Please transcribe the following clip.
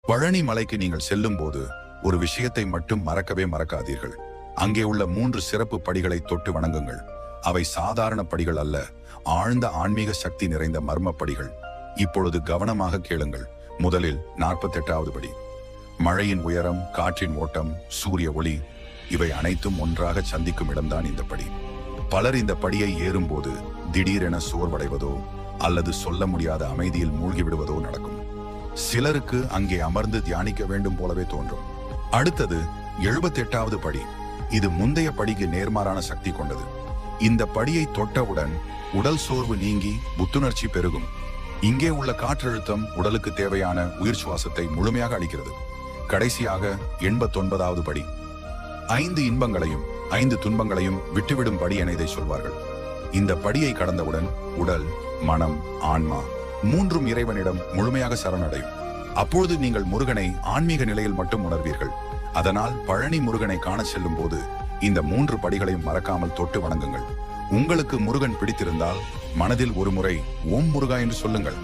பழனி மலைக்கு நீங்கள் செல்லும் போது ஒரு விஷயத்தை மட்டும் மறக்கவே மறக்காதீர்கள். அங்கே உள்ள 3 சிறப்பு படிகளை தொட்டு வணங்குங்கள். அவை சாதாரண படிகள் அல்ல, ஆழ்ந்த ஆன்மீக சக்தி நிறைந்த மர்ம படிகள். இப்பொழுது கவனமாக கேளுங்கள். முதலில் 48வது படி. மழையின் உயரம், காற்றின் ஓட்டம், சூரிய ஒளி இவை அனைத்தும் ஒன்றாக சந்திக்கும் இடம்தான் இந்த படி. பலர் இந்த படியை ஏறும்போது திடீரென சோர்வடைவதோ அல்லது சொல்ல முடியாத அமைதியில் மூழ்கி விடுவதோ நடக்கும். சிலருக்கு அங்கே அமர்ந்து தியானிக்க வேண்டும் போலவே தோன்றும். அடுத்தது 78வது படி. இது முந்தைய படிக்கு நேர்மாறான சக்தி கொண்டது. இந்த படியை தொட்டவுடன் உடல் சோர்வு நீங்கி புத்துணர்ச்சி பெருகும். இங்கே உள்ள காற்றழுத்தம் உடலுக்கு தேவையான உயிர் சுவாசத்தை முழுமையாக அளிக்கிறது. கடைசியாக 89வது படி. 5 இன்பங்களையும் 5 துன்பங்களையும் விட்டுவிடும் படி என இதை சொல்வார்கள். இந்த படியை கடந்தவுடன் உடல், மனம், ஆன்மா மூன்றும் இறைவனிடம் முழுமையாக சரணடையும். அப்பொழுது நீங்கள் முருகனை ஆன்மீக நிலையில் மட்டும் உணர்வீர்கள். அதனால் பழனி முருகனை காண செல்லும் போது இந்த 3 படிகளையும் மறக்காமல் தொட்டு வணங்குங்கள். உங்களுக்கு முருகன் பிடித்திருந்தால் மனதில் ஒரு முறை ஓம் முருகா என்று சொல்லுங்கள்.